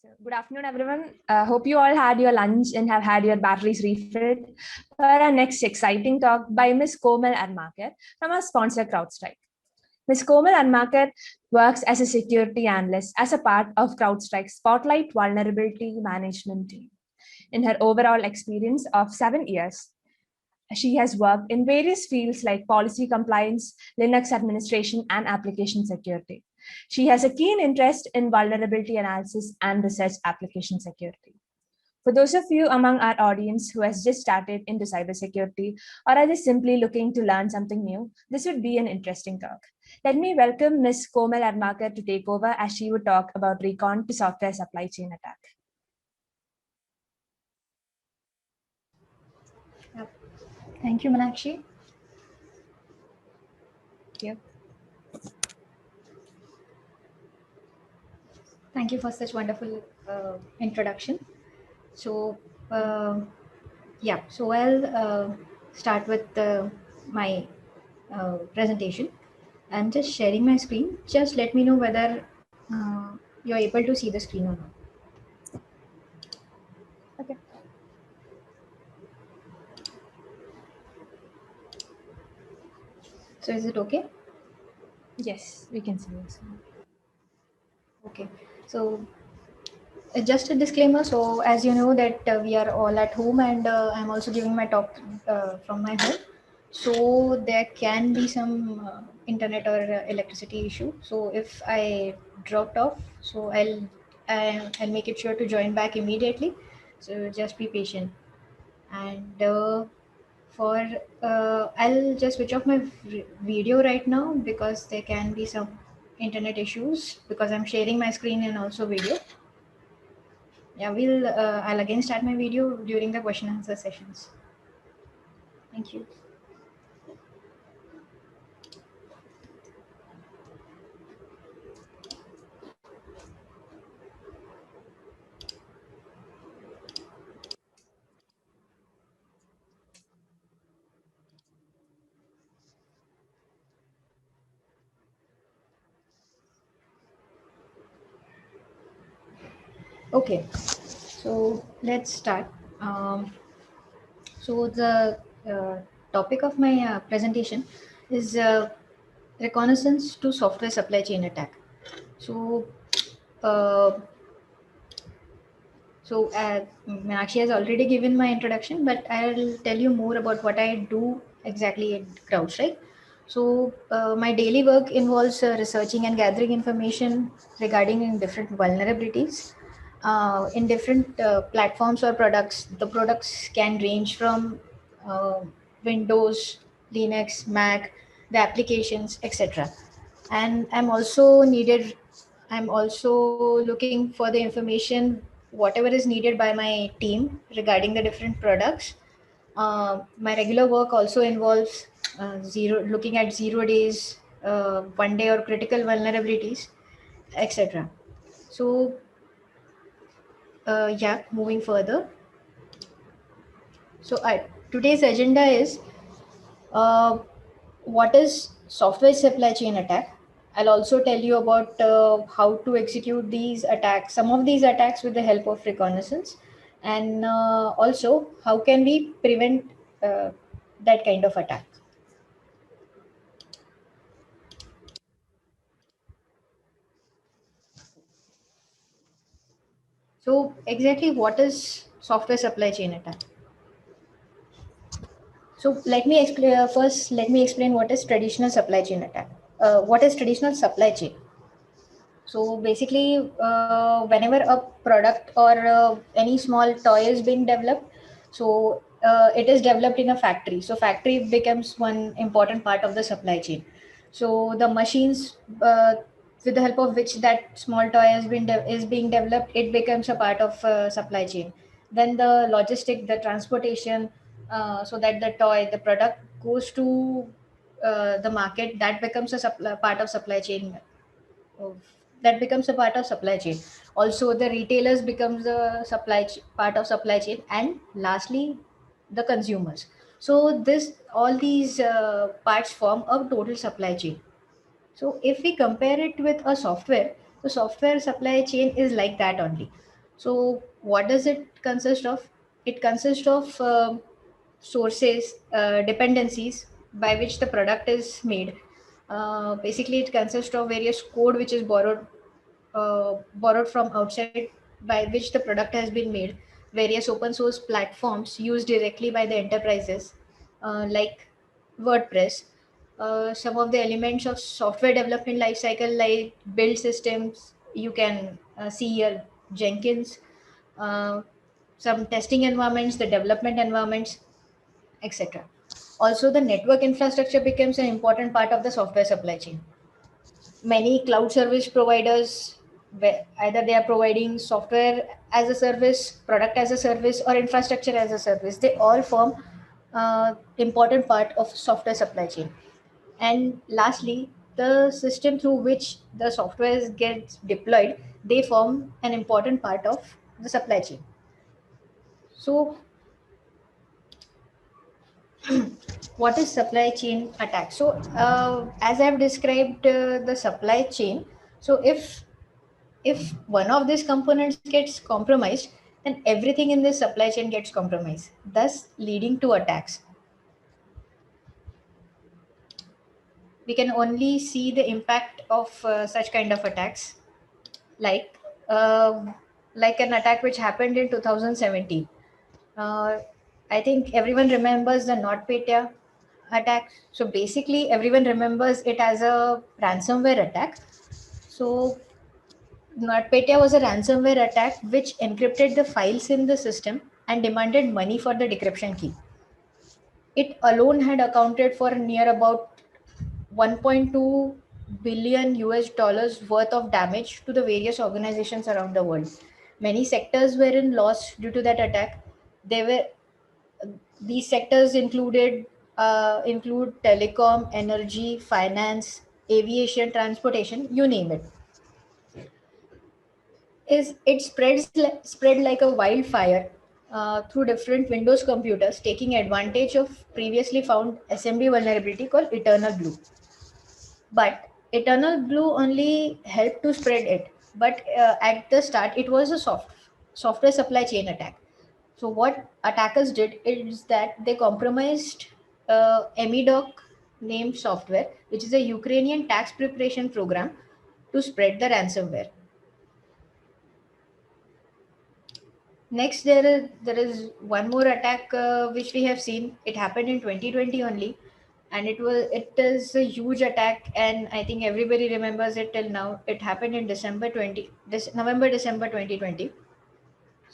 Good afternoon, everyone. Hope you all had your lunch and have had your batteries refilled for our next exciting talk by Ms. Komal Armakar from our sponsor CrowdStrike. Ms. Komal Armakar works as a security analyst as a part of CrowdStrike's Spotlight Vulnerability Management team. In her overall experience of 7 years, she has worked in various fields like policy compliance, Linux administration, and application security. She has a keen interest in vulnerability analysis and research application security. For those of you among our audience who has just started into cybersecurity or are just simply looking to learn something new, this would be an interesting talk. Let me welcome Ms. Komal Armakar to take over as she would talk about recon to software supply chain attack. Thank you, Meenakshi. Thank you. Thank you for such wonderful introduction. So, so I'll start with my presentation. I'm just sharing my screen. Just let me know whether you're able to see the screen or not. Okay. So is it okay? Yes, we can see this. Okay. So just a disclaimer. So as you know that we are all at home and I'm also giving my talk from my home. So there can be some internet or electricity issue. So if I dropped off, so I'll make it sure to join back immediately. So just be patient. And I'll just switch off my video right now because there can be some internet issues because I'm sharing my screen and also video. Yeah, I'll again start my video during the question and answer sessions. Thank you. Okay, so let's start. So the topic of my presentation is reconnaissance to software supply chain attack. So, uh, Meenakshi has already given my introduction, but I'll tell you more about what I do exactly at CrowdStrike. So, my daily work involves researching and gathering information regarding in different vulnerabilities in different platforms or products. The products can range from uh, Windows, Linux, Mac, the applications, etc. And I'm also looking for the information whatever is needed by my team regarding the different products. My regular work also involves looking at 0 days, 1 day or critical vulnerabilities, etc. So moving further. So today's agenda is uh, what is software supply chain attack. I'll also tell you about how to execute these attacks, some of these attacks with the help of reconnaissance, and also how can we prevent that kind of attack. So exactly what is software supply chain attack? So let me explain first. Let me explain what is traditional supply chain attack. What is traditional supply chain? So basically, whenever a product or any small toy is being developed, so it is developed in a factory. So factory becomes one important part of the supply chain. So the machines, with the help of which that small toy is being developed, it becomes a part of supply chain. Then the logistic, the transportation, so that the product goes to the market, that becomes a part of supply chain of that becomes a part of supply chain. Also the retailers becomes a part of supply chain, and lastly the consumers. So this all these parts form a total supply chain. So if we compare it with a software, the software supply chain is like that only. So what does it consist of? It consists of sources, dependencies by which the product is made. Basically, it consists of various code which is borrowed from outside, by which the product has been made. Various open source platforms used directly by the enterprises, like WordPress. Some of the elements of software development lifecycle, like build systems, you can see here Jenkins, uh, some testing environments, the development environments, etc. Also, the network infrastructure becomes an important part of the software supply chain. Many cloud service providers, either they are providing software as a service, product as a service, or infrastructure as a service, they all form important part of software supply chain. And lastly, the system through which the software gets deployed, they form an important part of the supply chain. So what is supply chain attack? So as I've described the supply chain, so if one of these components gets compromised, then everything in this supply chain gets compromised, thus leading to attacks. We can only see the impact of such kind of attacks, like uh, like an attack which happened in 2017. uh, I think everyone remembers the NotPetya attack. So basically everyone remembers it as a ransomware attack. So NotPetya was a ransomware attack which encrypted the files in the system and demanded money for the decryption key. It alone had accounted for near about 1.2 billion US dollars worth of damage to the various organizations around the world. Many sectors were in loss due to that attack. They were These sectors include telecom, energy, finance, aviation, transportation, you name it. Is it spread like a wildfire through different Windows computers, taking advantage of previously found SMB vulnerability called Eternal Blue. But Eternal Blue only helped to spread it. But at the start, it was a software supply chain attack. So what attackers did is that they compromised Emidoc named software, which is a Ukrainian tax preparation program, to spread the ransomware. Next, there is one more attack which we have seen. It happened in 2020 only, and it is a huge attack, and I think everybody remembers it till now. It happened in November December 2020.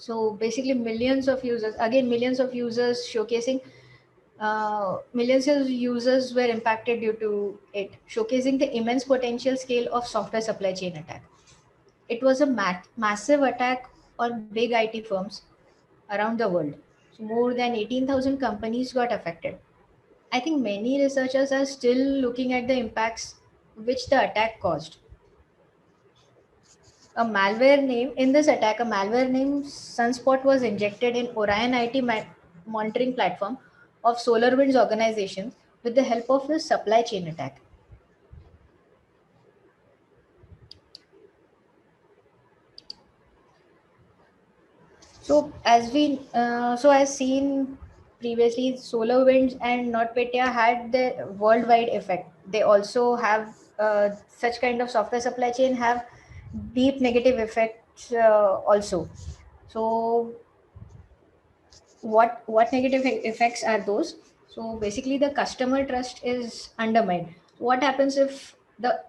So basically, millions of users showcasing millions of users were impacted due to it, showcasing the immense potential scale of software supply chain attack. It was a massive attack on big IT firms around the world. So more than 18,000 companies got affected. I think many researchers are still looking at the impacts which the attack caused. In this attack, a malware named Sunspot was injected in Orion IT monitoring platform of SolarWinds organization with the help of a supply chain attack. So as seen previously, SolarWinds and NotPetya had the worldwide effect. They also have such kind of software supply chain have deep negative effects also. So what negative effects are those? So basically, the customer trust is undermined. What happens if the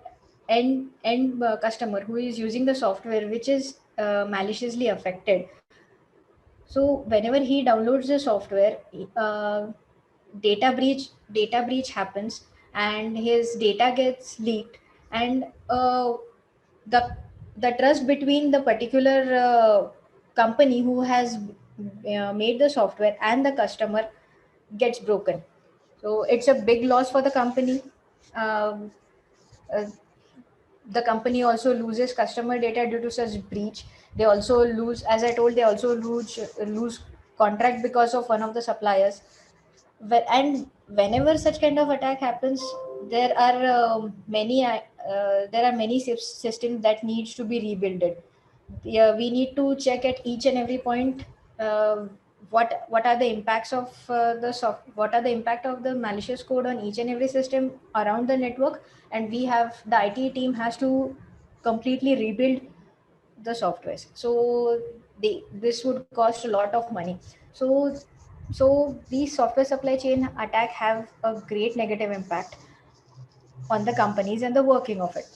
end customer who is using the software, which is maliciously affected, so whenever he downloads the software, uh, data breach happens, and his data gets leaked, and the the trust between the particular company who has made the software and the customer gets broken. So it's a big loss for the company. Um, uh, the company also loses customer data due to such breach. They also lose, as I told, they also lose contract because of one of the suppliers. And whenever such kind of attack happens, there are many systems that needs to be rebuilded. Yeah, we need to check at each and every point what are the impacts of what are the impact of the malicious code on each and every system around the network, and we have the IT team has to completely rebuild the softwares. So this would cost a lot of money. So these software supply chain attack have a great negative impact on the companies and the working of it.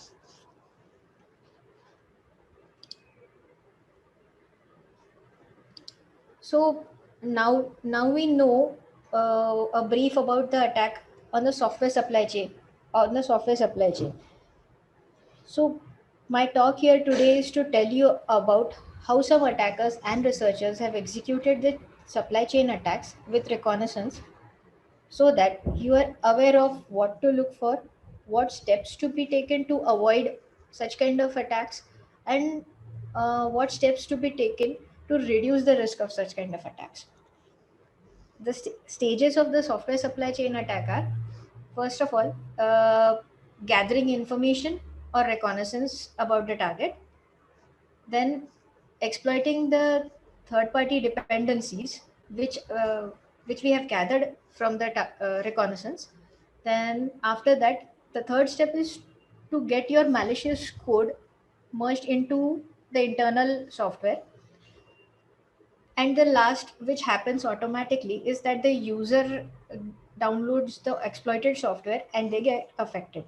So now we know a brief about the attack on the software supply chain. On the software supply chain. So my talk here today is to tell you about how some attackers and researchers have executed the supply chain attacks with reconnaissance, so that you are aware of what to look for, what steps to be taken to avoid such kind of attacks, and what steps to be taken to reduce the risk of such kind of attacks. The stages of the software supply chain attack are, first of all, gathering information or reconnaissance about the target, then exploiting the third party dependencies which we have gathered from the reconnaissance. Then after that, the third step is to get your malicious code merged into the internal software. And the last, which happens automatically, is that the user downloads the exploited software and they get affected.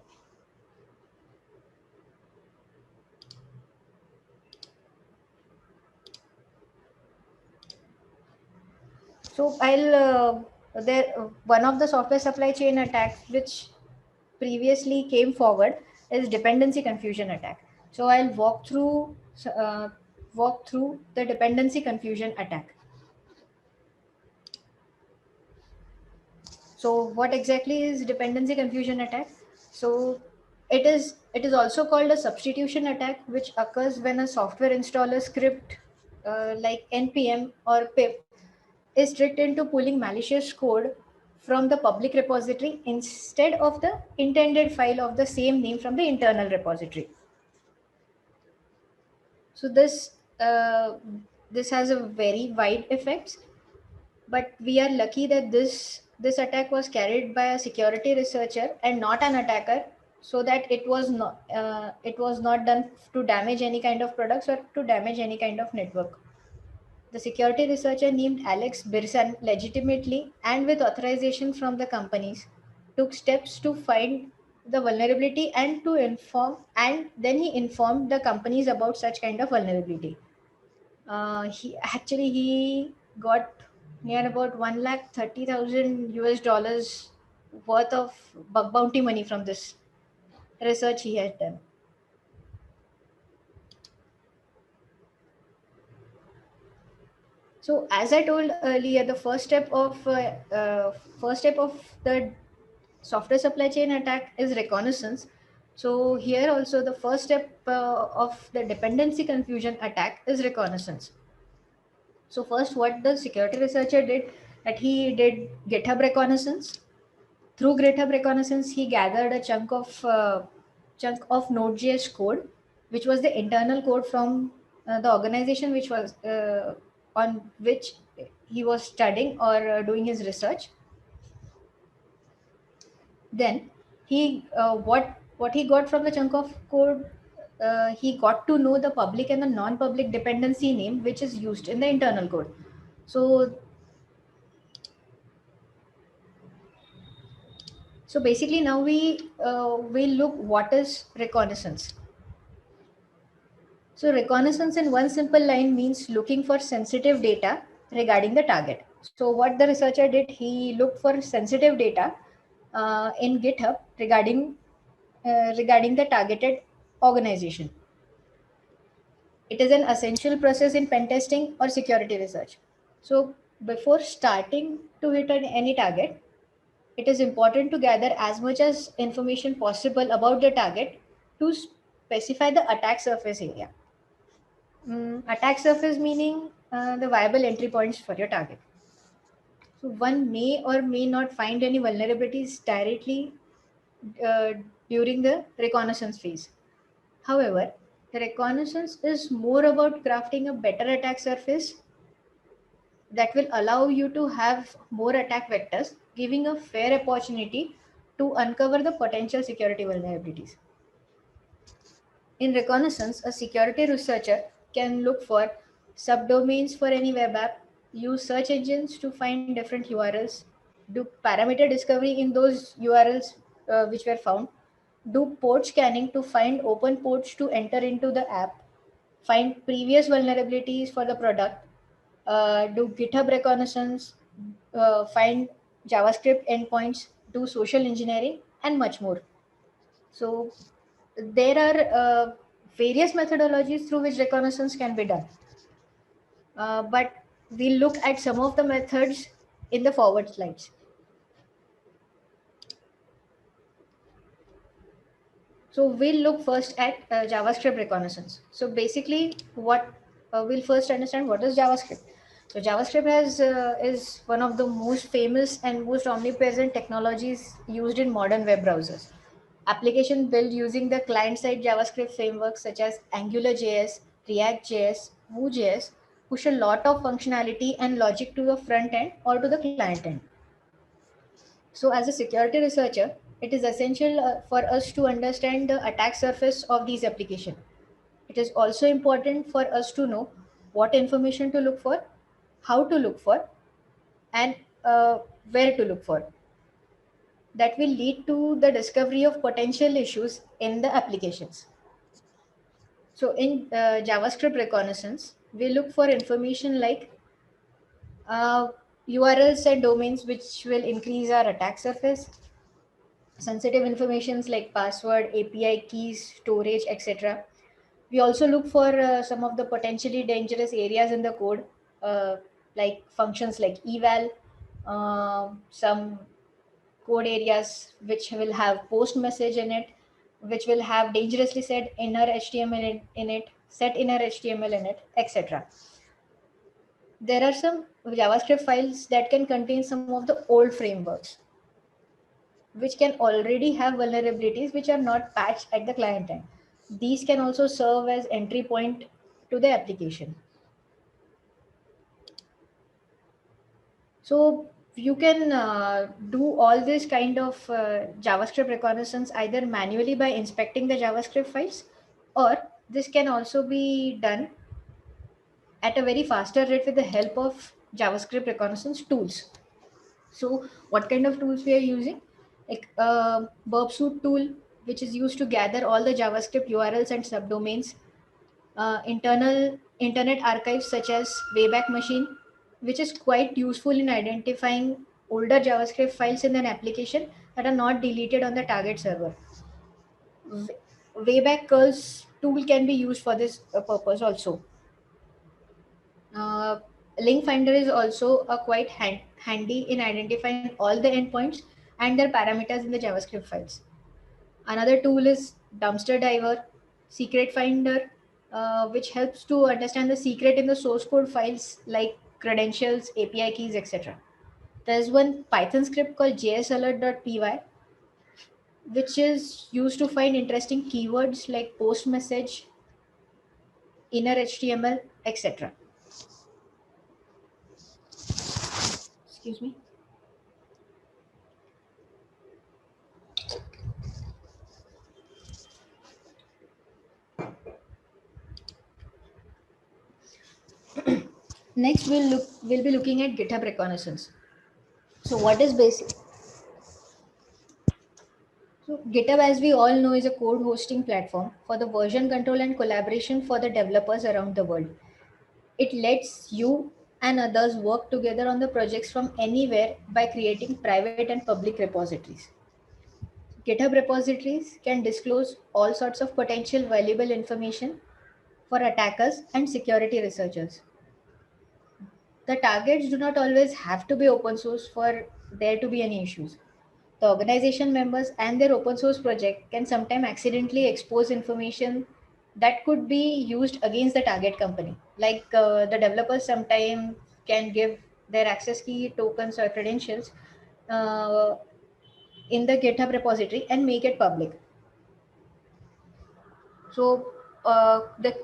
So I'll there one of the software supply chain attacks which previously came forward is dependency confusion attack. So I'll walk through the dependency confusion attack. So what exactly is dependency confusion attack? So it is also called a substitution attack, which occurs when a software installer script like npm or pip is tricked into pulling malicious code from the public repository instead of the intended file of the same name from the internal repository. So this has a very wide effects, but we are lucky that this attack was carried by a security researcher and not an attacker, so that it was not done to damage any kind of products or to damage any kind of network. The security researcher named Alex Birsan legitimately and with authorization from the companies took steps to find the vulnerability and to inform, and then he informed the companies about such kind of vulnerability. He got near about 1,30,000 US dollars worth of bug bounty money from this research he had done. So as I told earlier, the first step of the software supply chain attack is reconnaissance. So here also the first step of the dependency confusion attack is reconnaissance. So first, what the security researcher did, that he did GitHub reconnaissance. Through GitHub reconnaissance, he gathered a chunk of Node.js code, which was the internal code from the organization which was on which he was studying or doing his research. Then what he got from the chunk of code, he got to know the public and the non-public dependency name which is used in the internal code. So basically now we look what is reconnaissance. So reconnaissance in one simple line means looking for sensitive data regarding the target. So what the researcher did, he looked for sensitive data in GitHub regarding the targeted organization. It is an essential process in pen testing or security research. So before starting to hit any target, it is important to gather as much as information possible about the target to specify the attack surface area. Attack surface meaning the viable entry points for your target. So one may or may not find any vulnerabilities directly uh, during the reconnaissance phase. However, Reconnaissance is more about crafting a better attack surface that will allow you to have more attack vectors, giving a fair opportunity to uncover the potential security vulnerabilities. In reconnaissance, a security researcher can look for subdomains for any web app, use search engines to find different URLs, do parameter discovery in those URLs which were found, do port scanning to find open ports to enter into the app, find previous vulnerabilities for the product, do GitHub reconnaissance, find JavaScript endpoints, do social engineering, and much more. So there are various methodologies through which reconnaissance can be done. But we'll look at some of the methods in the forward slides. So we'll look first at JavaScript reconnaissance. So basically, what we'll first understand what is JavaScript. So JavaScript is one of the most famous and most omnipresent technologies used in modern web browsers. Application built using the client-side JavaScript frameworks such as AngularJS, React.js, Vue.js push a lot of functionality and logic to the front end or to the client end. So, as a security researcher, it is essential for us to understand the attack surface of these applications. It is also important for us to know what information to look for, how to look for, and where to look for. That will lead to the discovery of potential issues in the applications. So, in JavaScript reconnaissance, we look for information like uh, URLs and domains which will increase our attack surface, sensitive informations like password, API keys, storage, etc. We also look for some of the potentially dangerous areas in the code, uh, like functions like eval, some code areas which will have post message in it, which will have dangerously set inner HTML in it, set inner HTML in it, etc. There are some JavaScript files that can contain some of the old frameworks which can already have vulnerabilities which are not patched at the client end. These can also serve as entry point to the application. So you can do all this kind of JavaScript reconnaissance either manually by inspecting the JavaScript files, or this can also be done at a very faster rate with the help of JavaScript reconnaissance tools. So what kind of tools we are using? Like Burpsuit tool, which is used to gather all the JavaScript URLs and subdomains. Internal internet archives such as Wayback Machine, which is quite useful in identifying older JavaScript files in an application that are not deleted on the target server. Wayback curls tool can be used for this purpose also. Uh, Link Finder is also a quite handy in identifying all the endpoints and their parameters in the JavaScript files. Another tool is Dumpster Diver, Secret Finder, which helps to understand the secret in the source code files like credentials, API keys, etc. There's one Python script called jsalert.py, which is used to find interesting keywords like post message, inner HTML, etc. Excuse me. Next, we'll be looking at GitHub reconnaissance. So what is basic? So GitHub, as we all know, is a code hosting platform for the version control and collaboration for the developers around the world. It lets you and others work together on the projects from anywhere by creating private and public repositories. GitHub repositories can disclose all sorts of potential valuable information for attackers and security researchers. The targets do not always have to be open source for there to be any issues. The organization members and their open source project can sometimes accidentally expose information that could be used against the target company. Like the developers sometimes can give their access key tokens or credentials uh, in the GitHub repository and make it public. So the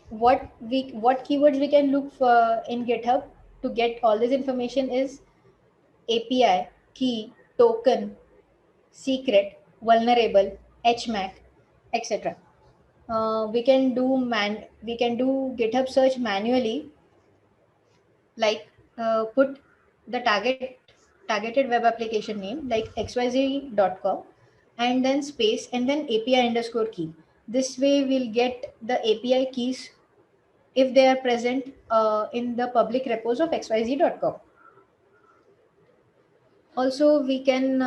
what keywords we can look for in GitHub to get all this information is API, key, token, secret, vulnerable, HMAC, etc. We can do GitHub search manually, like put the targeted web application name like xyz.com and then space and then API underscore key. This way we'll get the API keys if they are present in the public repos of xyz.com. Also, we can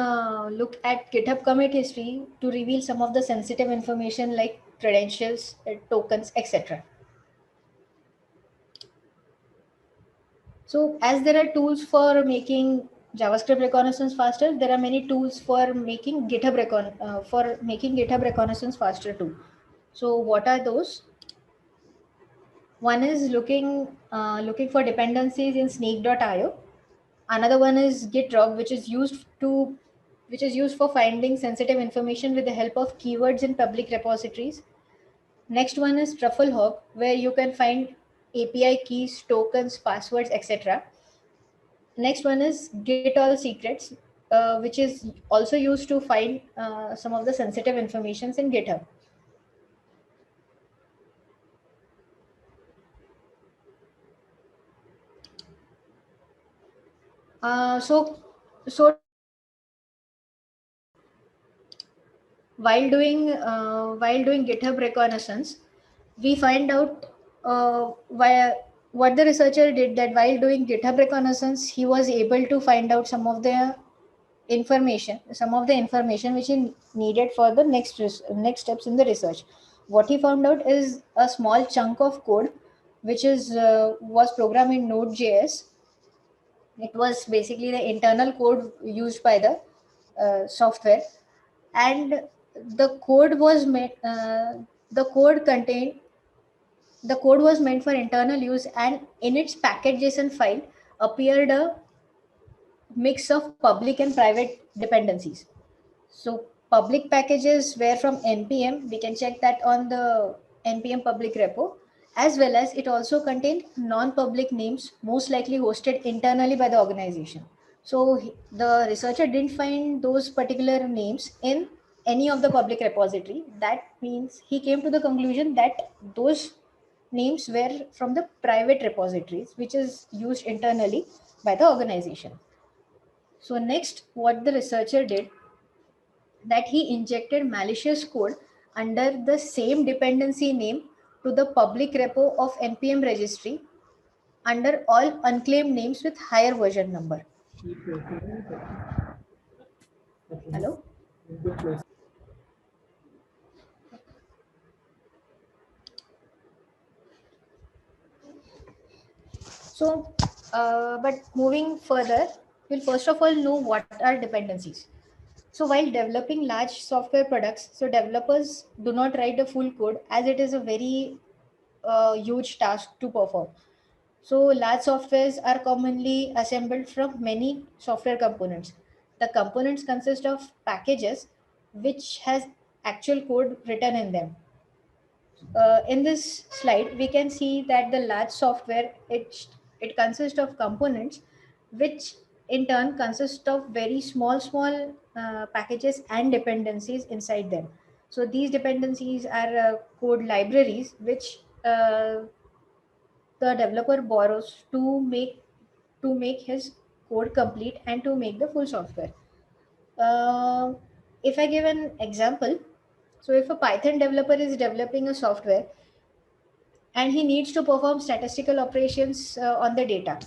look at GitHub commit history to reveal some of the sensitive information like credentials, tokens, etc. So as there are tools for making JavaScript reconnaissance faster, there are many tools for making GitHub reconnaissance faster too. So what are those? One is looking for dependencies in Sneak.io. Another one is GitRog, which is used for finding sensitive information with the help of keywords in public repositories. Next one is Trufflehog, where you can find API keys, tokens, passwords, etc. Next one is Git All Secrets, which is also used to find some of the sensitive informations in GitHub. So while doing GitHub reconnaissance, we find out what the researcher did, that while doing GitHub reconnaissance, he was able to find out some of the information which he needed for the next steps in the research. What he found out is a small chunk of code which was programmed in Node.js. It was basically the internal code used by the software, and the code was made. The code was meant for internal use, and in its package.json file appeared a mix of public and private dependencies. So public packages were from npm. We can check that on the npm public repo, as well as it also contained non-public names, most likely hosted internally by the organization. So the researcher didn't find those particular names in any of the public repository. That means he came to the conclusion that those names were from the private repositories, which is used internally by the organization. So next, what the researcher did, that he injected malicious code under the same dependency name to the public repo of npm registry under all unclaimed names with higher version number. Hello? So, but moving further, we'll first of all know what are dependencies. So while developing large software products, so developers do not write the full code, as it is a very huge task to perform. So large softwares are commonly assembled from many software components. The components consist of packages which has actual code written in them. In this slide, we can see that the large software, it consists of components which in turn consist of very small packages and dependencies inside them. So these dependencies are code libraries which the developer borrows to make his code complete and to make the full software. If I give an example, so if a Python developer is developing a software and he needs to perform statistical operations on the data,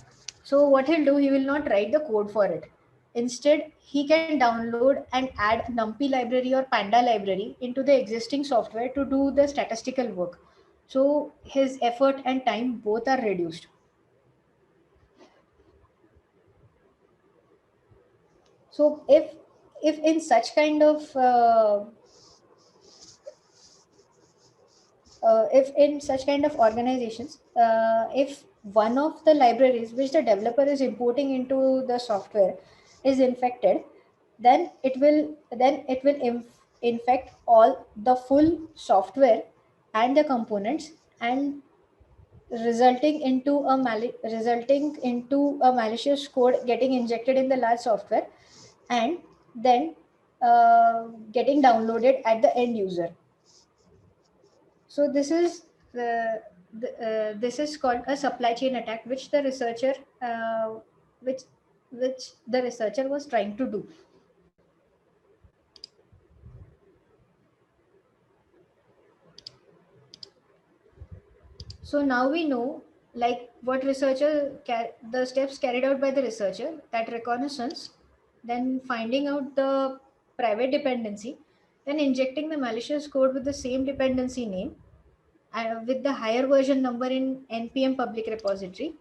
so what he'll do, he will not write the code for it. Instead, he can download and add NumPy library or Panda library into the existing software to do the statistical work. So his effort and time both are reduced. So if in such kind of organizations, if one of the libraries which the developer is importing into the software is infected, then it will infect all the full software and the components, and resulting into a malicious code getting injected in the large software, and then getting downloaded at the end user. So this is called a supply chain attack, which the researcher which which the researcher was trying to do. So now we know, like, what the steps carried out by the researcher, that reconnaissance, then finding out the private dependency, then injecting the malicious code with the same dependency name, with the higher version number in npm public repository.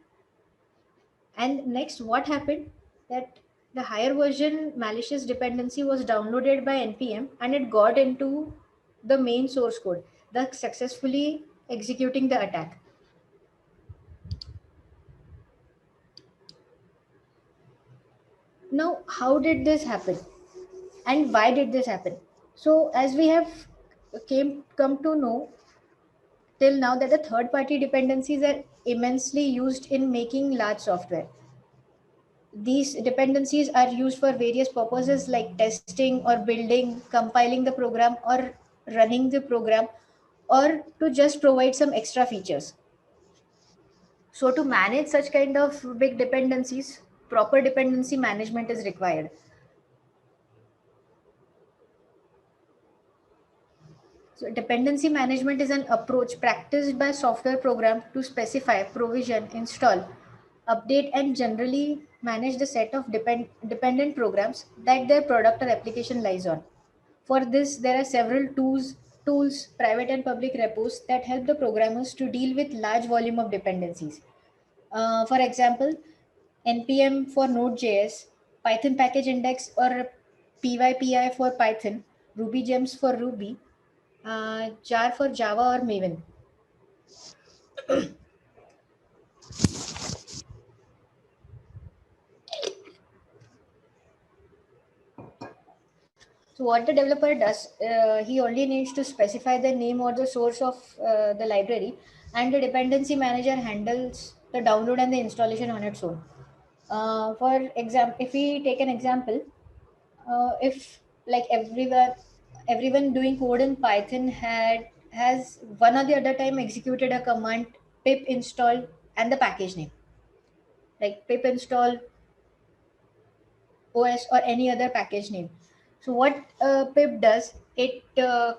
And next, what happened, that the higher version malicious dependency was downloaded by npm, and it got into the main source code, thus successfully executing the attack. Now, how did this happen, and why did this happen? So, as we have come to know till now, that the third party dependencies are immensely used in making large software. These dependencies are used for various purposes like testing or building, compiling the program, or running the program, or to just provide some extra features. So, to manage such kind of big dependencies, proper dependency management is required. So dependency management is an approach practiced by software program to specify, provision, install, update, and generally manage the set of dependent programs that their product or application lies on. For this, there are several tools, private and public repos that help the programmers to deal with large volume of dependencies. For example, npm for Node.js, Python package index or PyPI for Python, Ruby gems for Ruby, jar for Java or Maven. So what the developer does, he only needs to specify the name or the source of the library, and the dependency manager handles the download and the installation on its own. For example, if we take an example, if like everyone doing code in Python has one or the other time executed a command pip install and the package name, like pip install OS or any other package name. So what pip does, it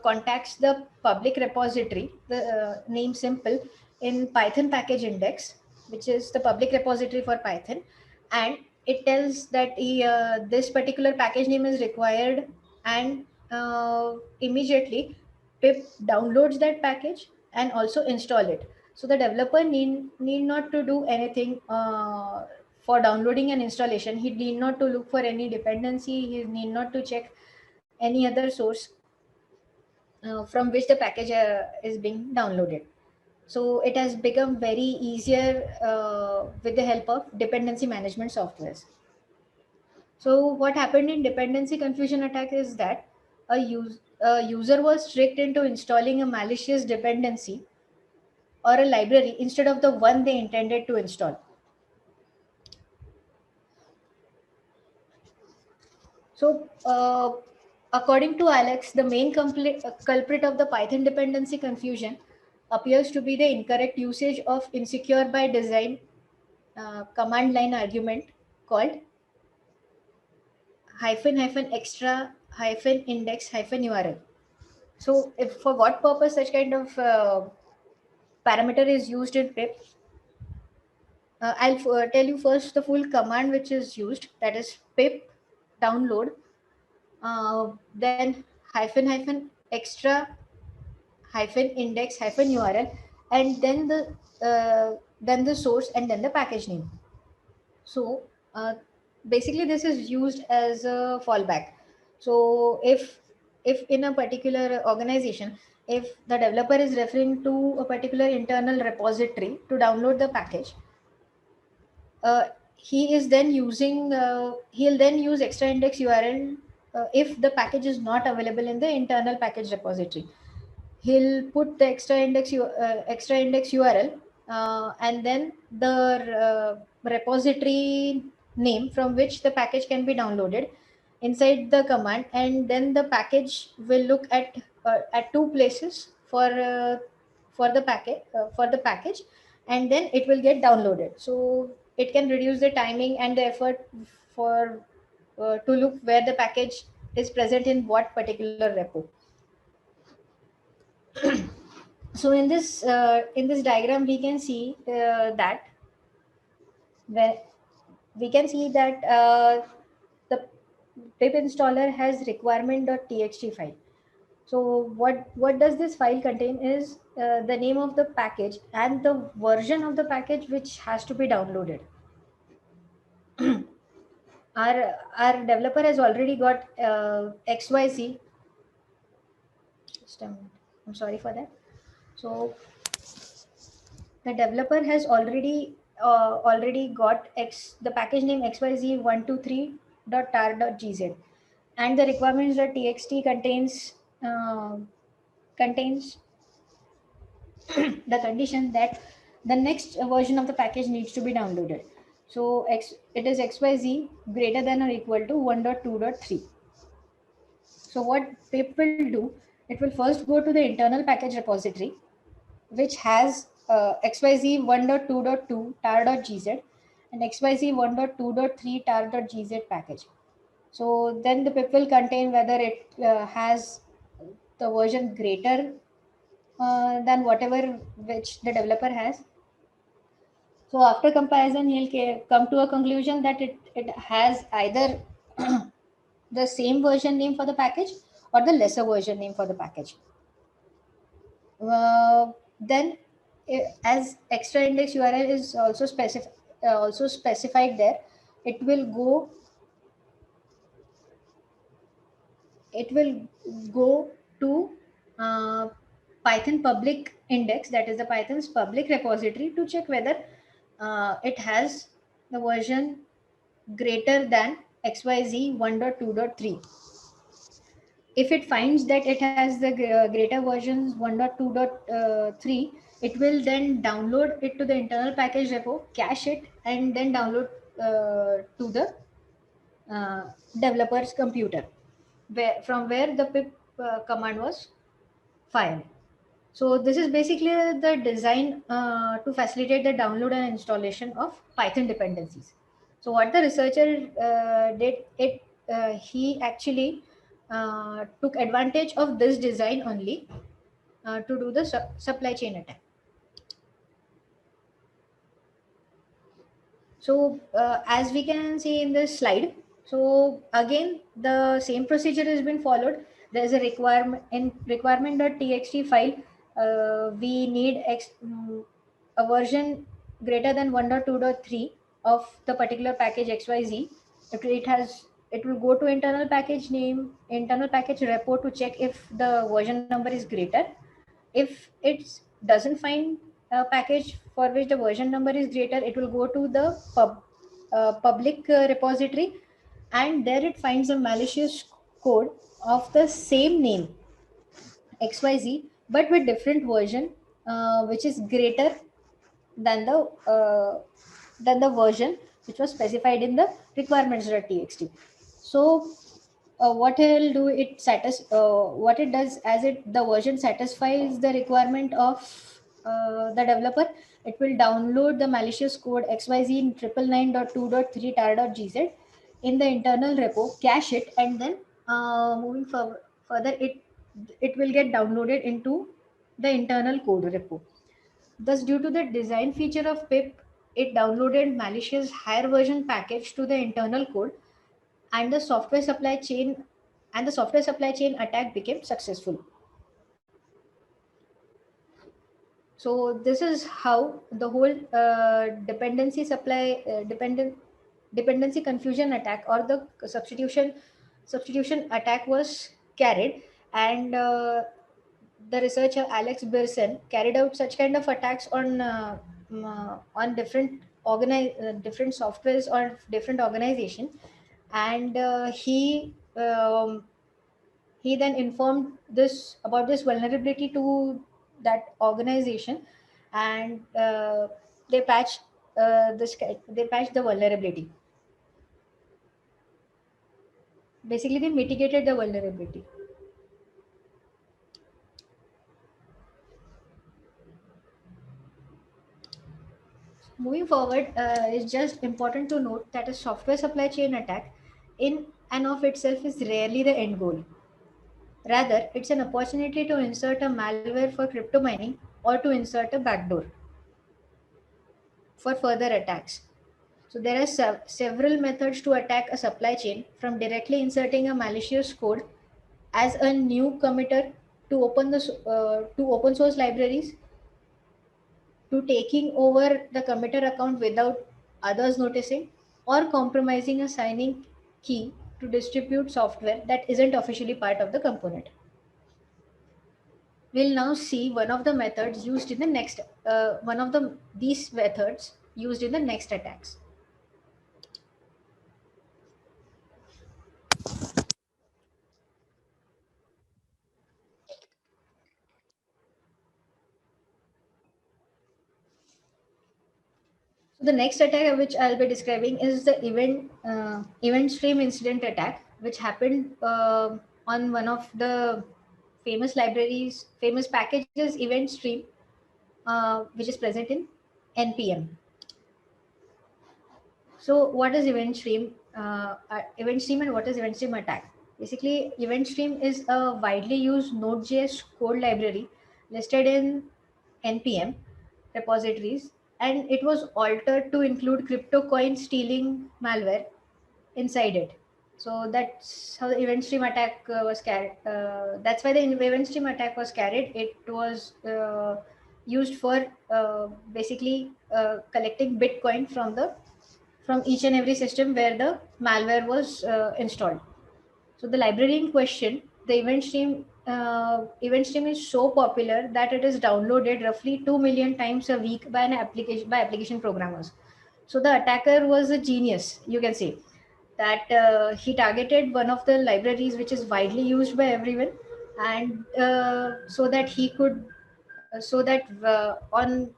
contacts the public repository, the name simple, in Python package index, which is the public repository for Python, and it tells that this particular package name is required, and immediately pip downloads that package and also install it. So the developer need not to do anything for downloading and installation. He need not to look for any dependency. He need not to check any other source from which the package is being downloaded. So it has become very easier with the help of dependency management softwares. So what happened in dependency confusion attack is that a user was tricked into installing a malicious dependency or a library instead of the one they intended to install. So, according to Alex, the main culprit of the Python dependency confusion appears to be the incorrect usage of insecure by design command line argument called extra index URL. So, if for what purpose such kind of parameter is used in pip, I'll tell you first the full command which is used, that is pip download, then extra index URL, and then the source, and then the package name. So basically this is used as a fallback. So if in a particular organization, if the developer is referring to a particular internal repository to download the package, he is then using he'll then use extra index URL if the package is not available in the internal package repository. He'll put the extra index URL, and then the repository name from which the package can be downloaded inside the command, and then the package will look at two places for the package, and then it will get downloaded. So it can reduce the timing and the effort for to look where the package is present in what particular repo. So in this diagram we can see that where we can see that the pip installer has requirement.txt file. So what does this file contain is the name of the package and the version of the package which has to be downloaded. Our developer has already got XYZ. Just a minute. I'm sorry for that. So the developer has already got the package name xyz123.tar.gz, and the requirements.txt contains the condition that the next version of the package needs to be downloaded. So it is xyz greater than or equal to 1.2.3. So what pip will do, it will first go to the internal package repository, which has xyz 1.2.2 tar.gz and xyz 1.2.3 tar.gz package. So then the pip will contain whether it has the version greater than whatever which the developer has. So after comparison, he'll come to a conclusion that it has either the same version name for the package or the lesser version name for the package. Then as extra index URL is also specified there, it will go to uh, Python public index, that is the Python's public repository, to check whether it has the version greater than xyz 1.2.3. If it finds that it has the greater versions 1.2.3, it will then download it to the internal package repo, cache it, and then download to the developer's computer, from where the pip command was fired. So this is basically the design to facilitate the download and installation of Python dependencies. So what the researcher he actually took advantage of this design only to do the supply chain attack. So as we can see in this slide, so again the same procedure has been followed. There is a requirement.txt file. We need a version greater than 1.2.3 of the particular package XYZ. It will go to internal package name, internal package repo, to check if the version number is greater. If it doesn't find a package for which the version number is greater, it will go to the public repository, and there it finds a malicious code of the same name XYZ, but with different version, which is greater than the version which was specified in the requirements.txt. So what it'll do, what it does, as the version satisfies the requirement of the developer, it will download the malicious code xyz 999.2.3 tar.gz in the internal repo, cache it, and then moving further, it will get downloaded into the internal code repo. Thus, due to the design feature of pip, it downloaded malicious higher version package to the internal code, and the software supply chain attack became successful. So this is how the whole dependency confusion attack, or the substitution attack, was carried. And the researcher Alex Birsen carried out such kind of attacks on different softwares or different organizations, and he he then informed this about this vulnerability to that organization, and they patched they patched the vulnerability. Basically, they mitigated the vulnerability. Moving forward, it's just important to note that a software supply chain attack in and of itself is rarely the end goal. Rather, it's an opportunity to insert a malware for crypto mining or to insert a backdoor for further attacks. So there are several methods to attack a supply chain, from directly inserting a malicious code as a new committer to to open source libraries, to taking over the committer account without others noticing, or compromising a signing key to distribute software that isn't officially part of the component. We'll now see one of the methods used in the next one of the these methods used in the next attacks. So the next attack which I'll be describing is the event stream incident attack, which happened on one of the famous packages event stream, which is present in npm. So what is event stream? Event stream and what is event stream attack? Basically, event stream is a widely used Node.js code library listed in npm repositories, and it was altered to include crypto coin stealing malware inside it. So that's how the event stream attack was carried. That's why the event stream attack was carried. It was used for basically collecting Bitcoin from each and every system where the malware was installed. So the library in question, the event stream is so popular that it is downloaded roughly 2 million times a week by application programmers. So the attacker was a genius, you can say, that he targeted one of the libraries which is widely used by everyone, and so that on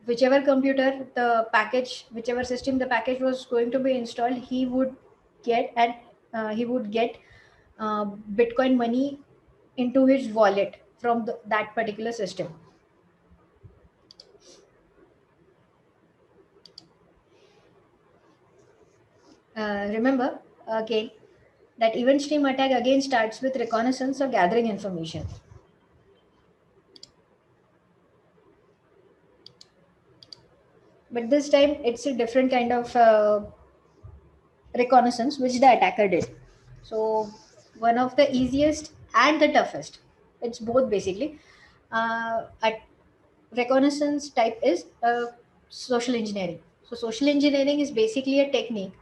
whichever computer the package, whichever system the package was going to be installed, he would get Bitcoin money into his wallet from that particular system. Remember again that event stream attack again starts with reconnaissance or gathering information. But this time it's a different kind of reconnaissance which the attacker did. So one of the easiest and the toughest. It's both basically. At reconnaissance type is social engineering. So social engineering is basically a technique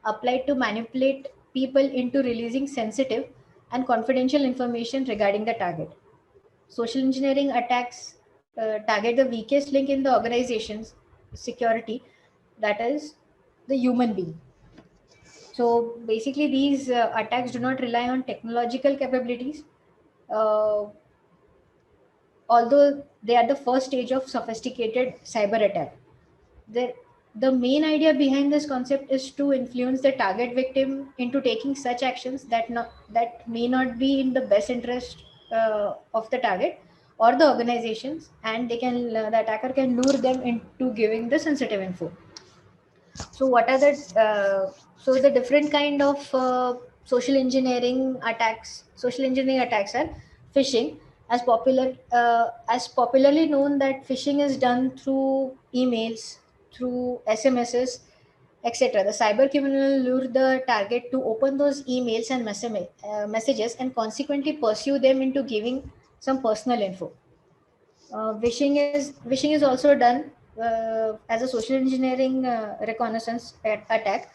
applied to manipulate people into releasing sensitive and confidential information regarding the target. Social engineering attacks target the weakest link in the organization's security, that is the human being. So basically, these attacks do not rely on technological capabilities, uh, although they are the first stage of sophisticated cyber attack. The, the main idea behind this concept is to influence the target victim into taking such actions that may not be in the best interest of the target or the organizations, and the attacker can lure them into giving the sensitive info. So what are the different kind of social engineering attacks are phishing, as popularly known, that phishing is done through emails, through SMSs, etc. The cyber criminal lure the target to open those emails and messages, and consequently pursue them into giving some personal info. Wishing is also done as a social engineering reconnaissance attack.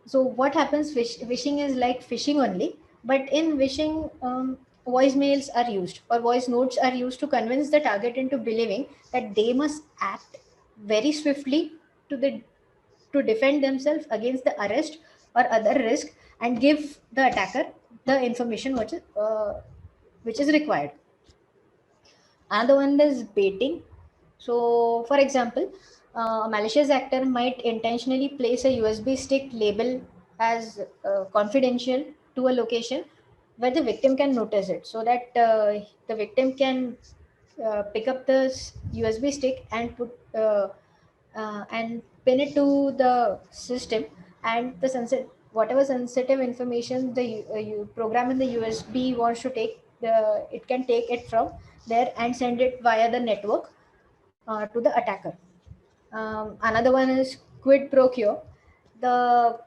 So what happens? Wishing is like phishing only, but in wishing, voicemails are used or voice notes are used to convince the target into believing that they must act very swiftly to the to defend themselves against the arrest or other risk, and give the attacker the information which is required. Another one is baiting. So, for example, a malicious actor might intentionally place a USB stick label as confidential to a location where the victim can notice it, so that the victim can pick up the USB stick and put and pin it to the system, and the whatever sensitive information the program in the USB wants to take, it can take it from there and send it via the network to the attacker. Another one is quid pro quo. The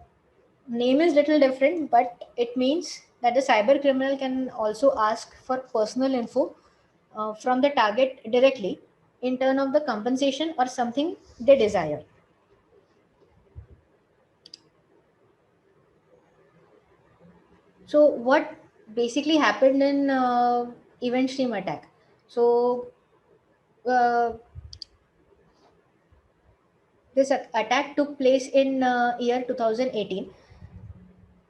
name is little different, but it means that the cyber criminal can also ask for personal info from the target directly in turn of the compensation or something they desire. So what basically happened in event stream attack? So uh, this attack took place in year 2018.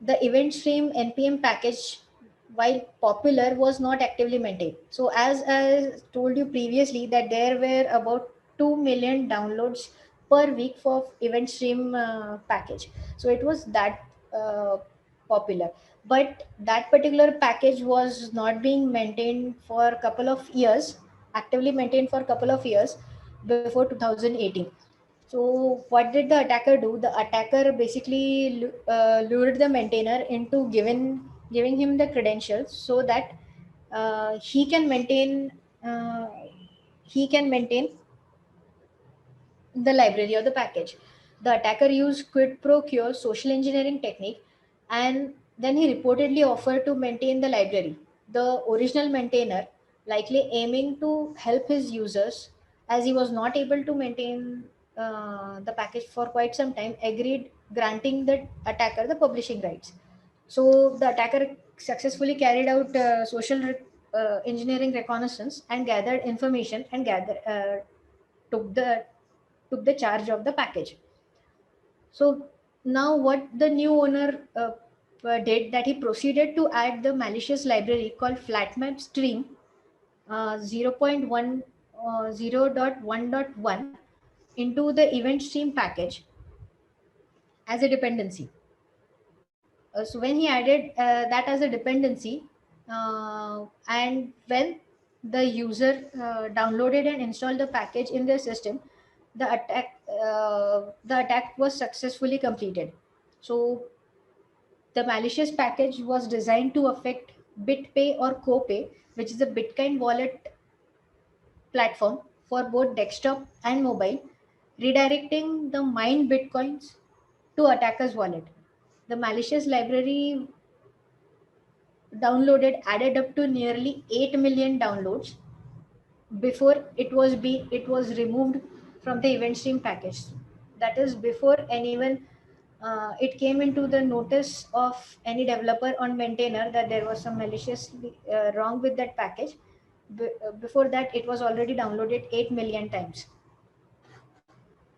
The event stream npm package, while popular, was not actively maintained. So as I told you previously that there were about 2 million downloads per week for event stream package. So it was that popular, but that particular package was not being maintained for a couple of years, actively maintained for a couple of years before 2018. So what did the attacker do? The attacker basically lured the maintainer into giving him the credentials so that he can uh, maintain the library or the package. The attacker used quid pro quo social engineering technique, and then he reportedly offered to maintain the library. The original maintainer, likely aiming to help his users, as he was not able to maintain the package for quite some time, agreed, granting the attacker the publishing rights. So the attacker successfully carried out engineering reconnaissance and gathered information and took the took the charge of the package. So now what the new owner did, that he proceeded to add the malicious library called flatmap stream 0.1 0.1.1 into the event stream package as a dependency. So when he added that as a dependency, and when the user downloaded and installed the package in their system, the attack was successfully completed. So the malicious package was designed to affect BitPay or CoPay, which is a Bitcoin wallet platform for both desktop and mobile, redirecting the mined bitcoins to attacker's wallet. The malicious library downloaded added up to nearly 8 million downloads before it was removed from the event stream package. That is before anyone it came into the notice of any developer or maintainer that there was some malicious wrong with that package. Before that, it was already downloaded 8 million times.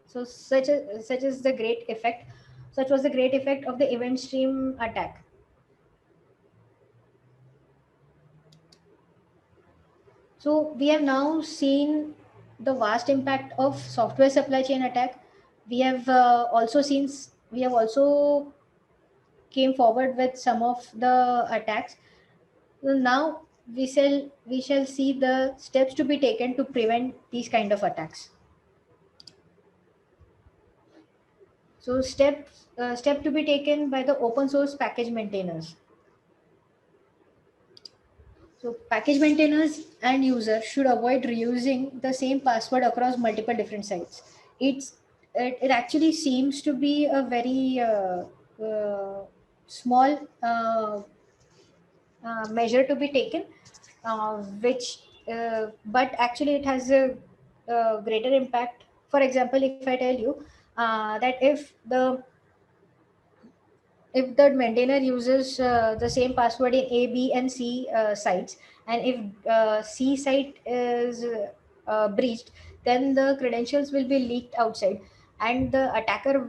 So such is the great effect. Such was the great effect of the event stream attack. So we have now seen the vast impact of software supply chain attack. We have we have also came forward with some of the attacks. So now we shall see the steps to be taken to prevent these kind of attacks. So step to be taken by the open source package maintainers. So package maintainers and users should avoid reusing the same password across multiple different sites. It actually seems to be a very small measure to be taken, which but actually it has a greater impact. For example, if I tell you that if the maintainer uses the same password in A, B, and C sites, and if C site is breached, then the credentials will be leaked outside, and the attacker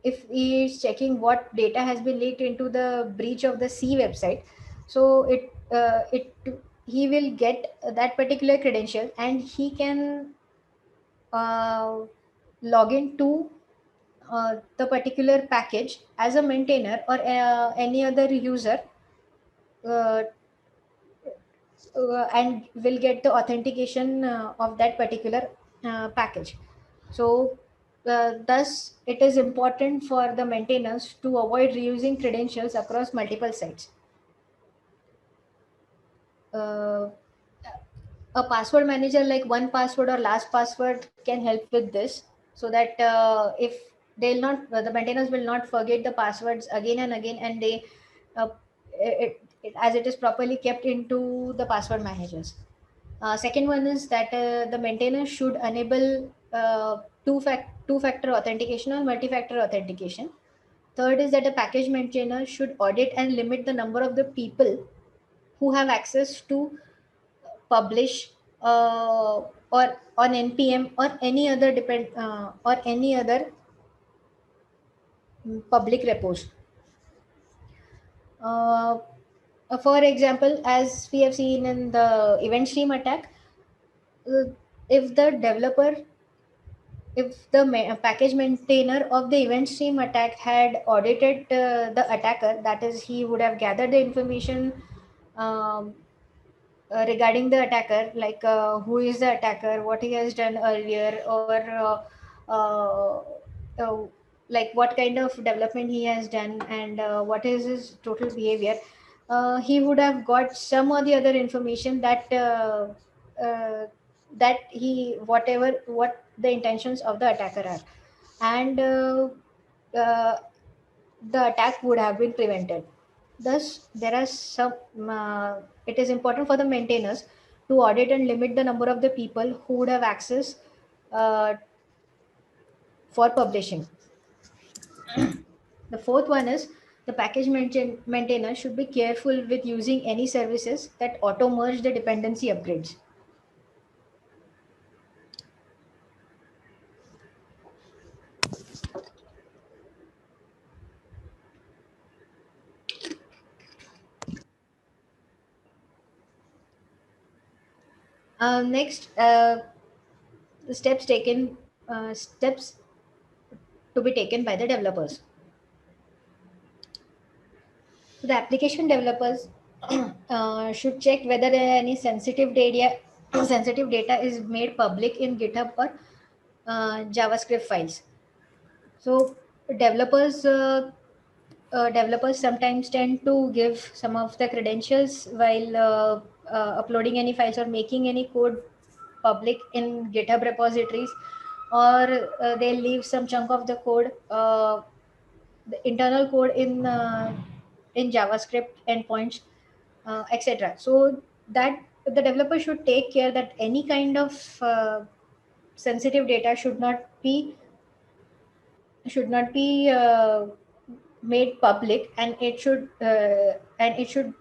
if he is checking what data has been leaked into the breach of the C website, so it he will get that particular credential, and he can log in to the particular package as a maintainer or any other user, uh, and will get the authentication of that particular package. So thus it is important for the maintainers to avoid reusing credentials across multiple sites. uh, a password manager like one password or last password can help with this, so that if they'll not the maintainers will not forget the passwords again and again, and they as it is properly kept into the password managers. Second one is that the maintainer should enable two factor authentication or multi-factor authentication. Third is that the package maintainer should audit and limit the number of the people who have access to publish or on npm or any other public repos. uh, for example, as we have seen in the event stream attack, uh, if the developer if the package maintainer of the event stream attack had audited the attacker, that is, he would have gathered the information um, regarding the attacker, like who is the attacker, what he has done earlier, or uh, uh, like what kind of development he has done, and what is his total behavior. He would have got some or the other information that uh, that he whatever what the intentions of the attacker are, and uh, the attack would have been prevented. Thus, there are some. It is important for the maintainers to audit and limit the number of the people who would have access uh, for publishing. The fourth one is the package maintainer should be careful with using any services that auto merge the dependency upgrades. Next, the steps to be taken by the developers. So the application developers should check whether any sensitive data is made public in GitHub or JavaScript files. So developers developers sometimes tend to give some of the credentials while uploading any files or making any code public in GitHub repositories, or they'll leave some chunk of the code, the internal code in JavaScript endpoints, etc. So that the developer should take care that any kind of sensitive data should not be made public, and it should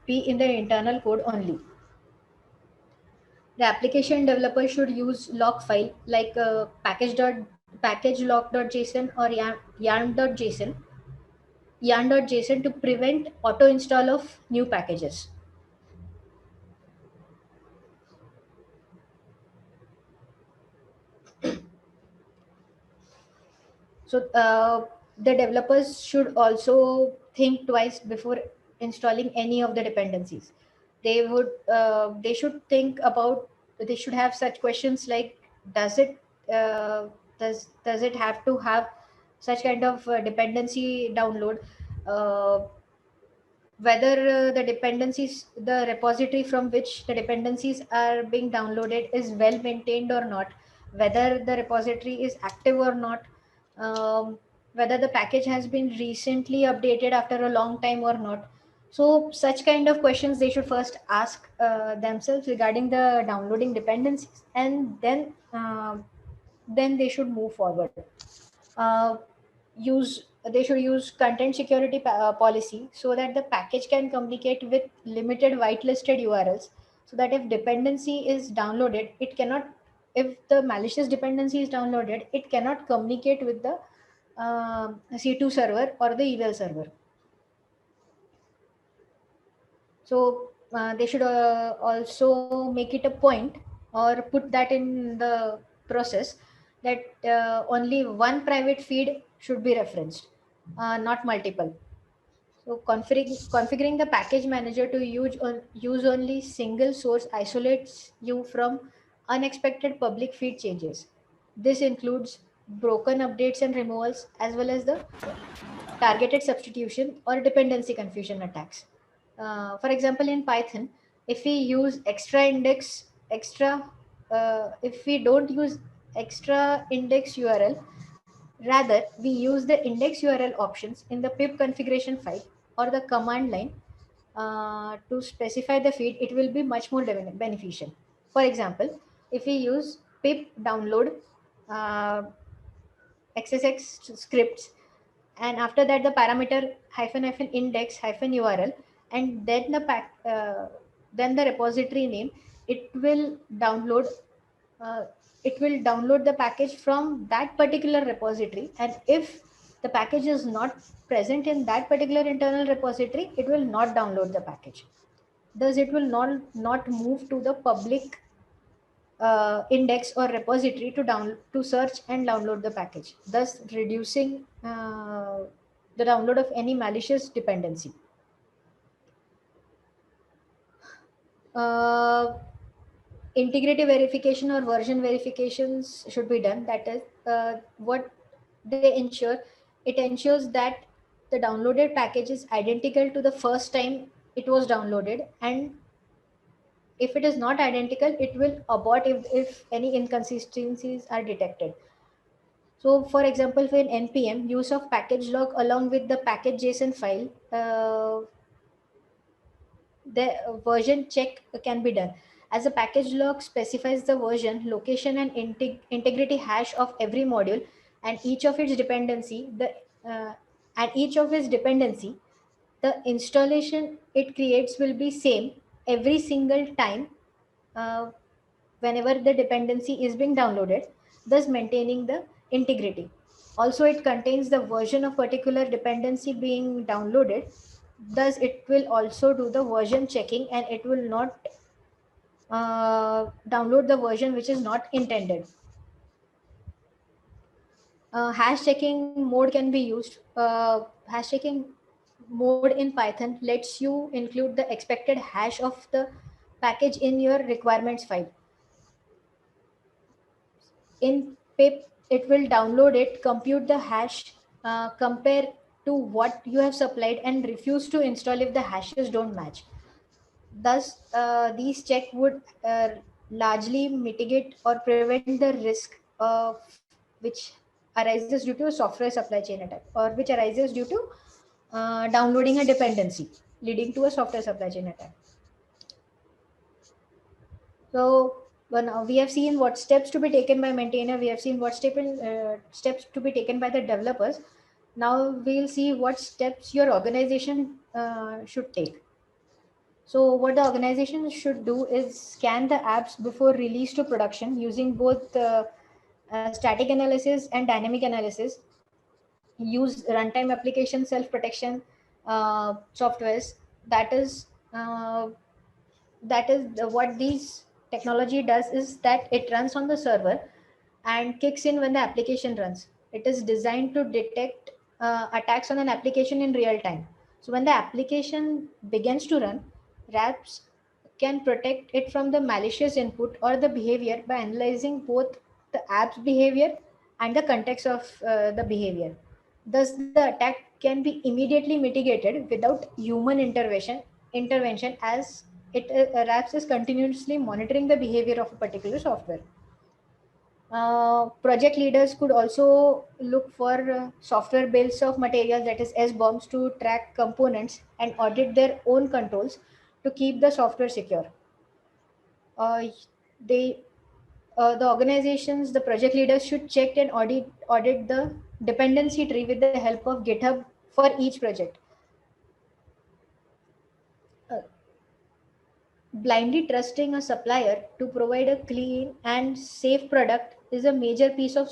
be in the internal code only. The application developer should use log file like package.package.log.json or yarn.json to prevent auto install of new packages. So the developers should also think twice before installing any of the dependencies. They should think about, they should have such questions like, does it uh, does it have to have such kind of dependency download, uh, whether the repository from which the dependencies are being downloaded is well maintained or not, whether the repository is active or not, whether the package has been recently updated after a long time or not. So such kind of questions they should first ask themselves regarding the downloading dependencies, and then they should move forward. uh, use They should use content security policy so that the package can communicate with limited whitelisted URLs, so that if dependency is downloaded, it cannot if the malicious dependency is downloaded, it cannot communicate with the C2 server or the eval server. So they should also make it a point or put that in the process that only one private feed should be referenced, not multiple. So configuring the package manager to use only single source isolates you from unexpected public feed changes. This includes broken updates and removals, as well as the targeted substitution or dependency confusion attacks. For example, in Python, if we use if we don't use extra index URL, rather we use the index URL options in the pip configuration file or the command line to specify the feed, it will be much more beneficial. For example, if we use pip download uh, XSX scripts, and after that the parameter hyphen hyphen index hyphen URL, and then then the repository name, it will download uh, it will download the package from that particular repository, and if the package is not present in that particular internal repository, it will not download the package. Thus it will not move to the public index or repository to search and download the package, thus reducing the download of any malicious dependency. Uh, Integrity verification or version verifications should be done. That is what they ensure. It ensures that the downloaded package is identical to the first time it was downloaded, and if it is not identical, it will abort if any inconsistencies are detected. So, for example, for an npm, use of package log along with the package JSON file, the version check can be done. As a package log specifies the version, location, and integrity hash of every module, and each of its dependency, uh, the installation it creates will be same every single time uh, whenever the dependency is being downloaded, thus maintaining the integrity. Also, it contains the version of particular dependency being downloaded, thus it will also do the version checking, and it will not download the version which is not intended. Hash checking mode can be used. Hash checking mode in Python lets you include the expected hash of the package in your requirements file. In pip, it will download it, compute the hash, compare to what you have supplied, and refuse to install if the hashes don't match. Thus, these check would largely mitigate or prevent the risk of which arises due to a software supply chain attack, or which arises due to downloading a dependency, leading to a software supply chain attack. So, when we have seen what steps to be taken by maintainer, we have seen what steps to be taken by the developers. Now we'll see what steps your organization should take. So what the organization should do is scan the apps before release to production using both static analysis and dynamic analysis. Use runtime application self-protection softwares. That is what these technology does is that it runs on the server and kicks in when the application runs. It is designed to detect attacks on an application in real time. So when the application begins to run, RAPs can protect it from the malicious input or the behavior by analyzing both the app's behavior and the context of the behavior. Thus, the attack can be immediately mitigated without human intervention, as RAPS is continuously monitoring the behavior of a particular software. Project leaders could also look for software bills of materials, that is SBOMs, to track components and audit their own controls to keep the software secure. Uh, they the organizations, the project leaders should check and audit the dependency tree with the help of GitHub for each project. Uh, Blindly trusting a supplier to provide a clean and safe product is a major piece of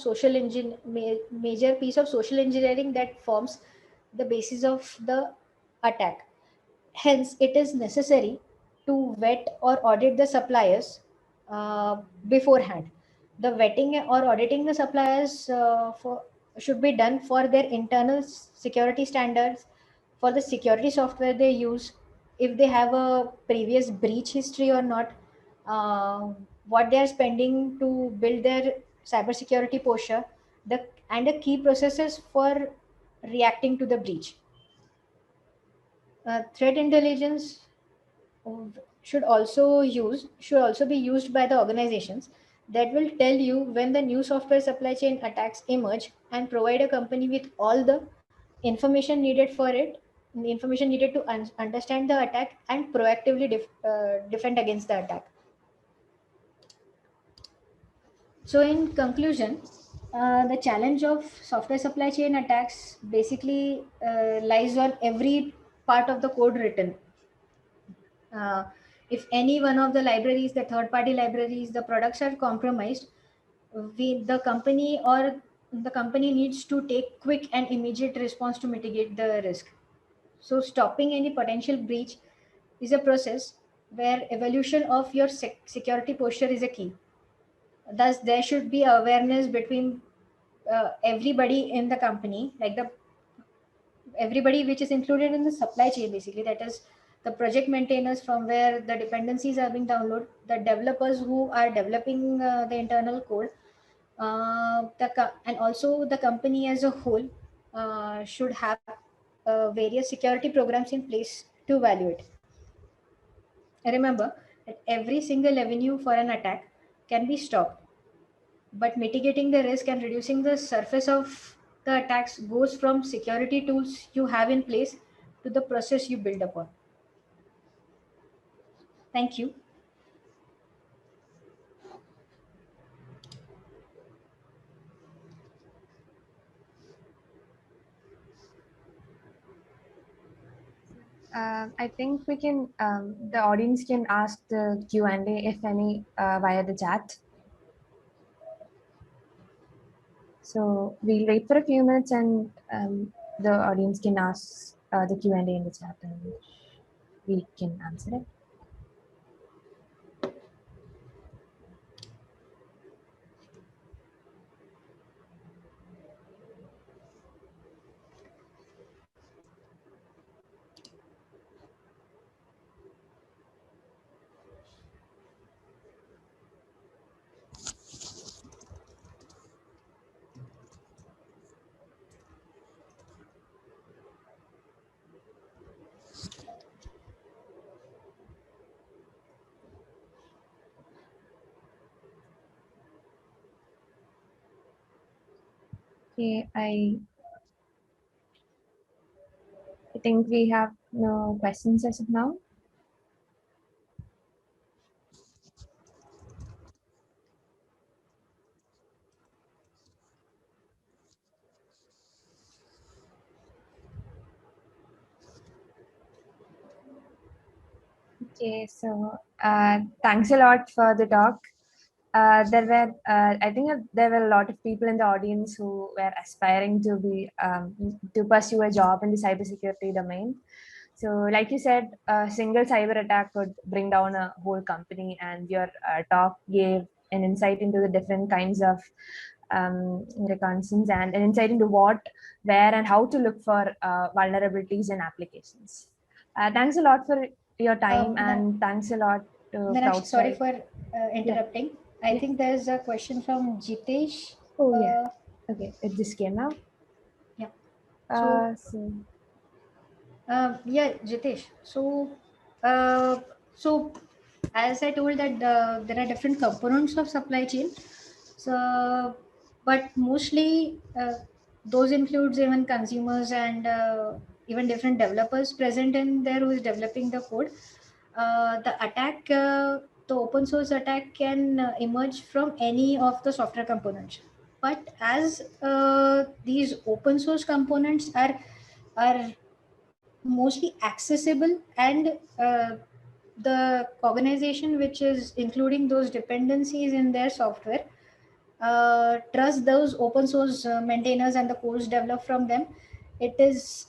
major piece of social engineering that forms the basis of the attack. Hence, it is necessary to vet or audit the suppliers beforehand. The vetting or auditing the suppliers should be done for their internal security standards, for the security software they use, if they have a previous breach history or not, uh, what they are spending to build their cybersecurity posture, and the key processes for reacting to the breach. Threat intelligence should also be used by the organizations that will tell you when the new software supply chain attacks emerge and provide a company with all the information needed for it, the information needed to understand the attack and proactively defend against the attack. So, in conclusion, the challenge of software supply chain attacks basically lies on every part of the code written. Uh, if any one of the libraries, the third party libraries, the products are compromised, the company needs to take quick and immediate response to mitigate the risk. So, stopping any potential breach is a process where evolution of your security posture is a key. Thus, there should be awareness between everybody in the company, like the everybody which is included in the supply chain, basically, that is the project maintainers from where the dependencies are being downloaded, the developers who are developing the internal code, and also the company as a whole should have various security programs in place to evaluate. Remember that every single avenue for an attack can be stopped, but mitigating the risk and reducing the surface of the attacks goes from security tools you have in place to the process you build upon. Thank you. I think we can, the audience can ask the Q&A, if any, via the chat. So we'll wait for a few minutes and the audience can ask the Q&A in the chat and we can answer it. Okay, I think we have no questions as of now. Okay, so thanks a lot for the talk. I think there were a lot of people in the audience who were aspiring to be to pursue a job in the cybersecurity domain. So, like you said, a single cyber attack could bring down a whole company, and your talk gave an insight into the different kinds of reconnaissance and an insight into what, where, and how to look for vulnerabilities in applications. Thanks a lot for your time, and thanks a lot to Meenakshi, sorry CrowdStrike. for interrupting. I Yeah. think there's a question from Jitesh. Oh, yeah. Okay, it just came out. Yeah. So Yeah, Jitesh. Uh, so as I told that there are different components of supply chain. So, but mostly those includes even consumers and even different developers present in there who is developing the code. The open source attack can emerge from any of the software components. But as these open source components are mostly accessible, and the organization which is including those dependencies in their software trust those open source maintainers and the codes developed from them, it is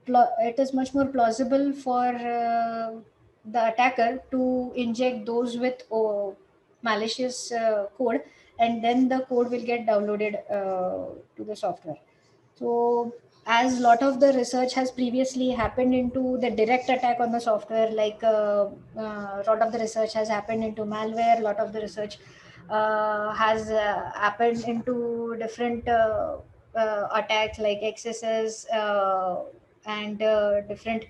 it is much more plausible for the attacker to inject those with malicious code, and then the code will get downloaded to the software. So as lot of the research has previously happened into the direct attack on the software, like lot of the research has happened into malware, lot of the research has happened into different attacks like XSS and different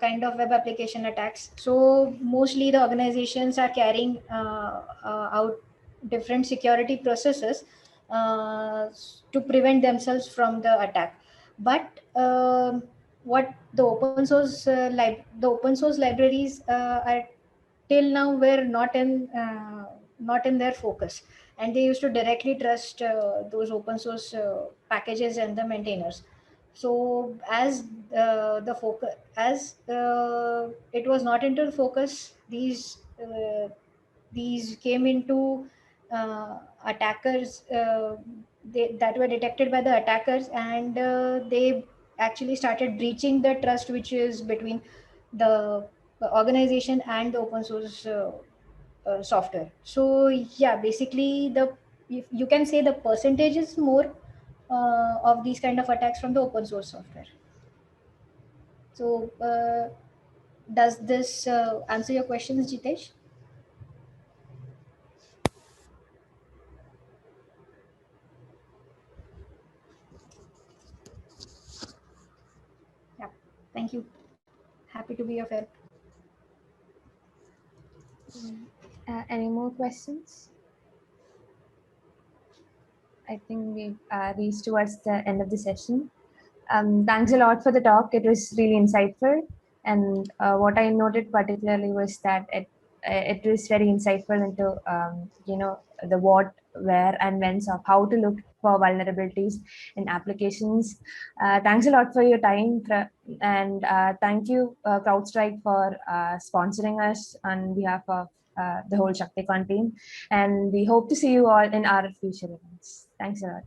kind of web application attacks. So mostly the organizations are carrying out different security processes to prevent themselves from the attack. But what the open source libraries are till now were not in their focus, and they used to directly trust those open source packages and the maintainers. So as the focus as it was not into focus, these came into attackers that were detected by the attackers, and they actually started breaching the trust which is between the organization and the open source software. So yeah, basically the you can say the percentage is more of these kind of attacks from the open source software. So does this answer your questions, Jitesh? Yeah, thank you. Happy to be of help. Any more questions? I think we've reached towards the end of the session. Thanks a lot for the talk. It was really insightful. And what I noted particularly was that it was very insightful into the what, where, and whens of how to look for vulnerabilities in applications. Thanks a lot for your time, and thank you, CrowdStrike, for sponsoring us on behalf of the whole ShaktiCon team. And we hope to see you all in our future events. Thanks a lot.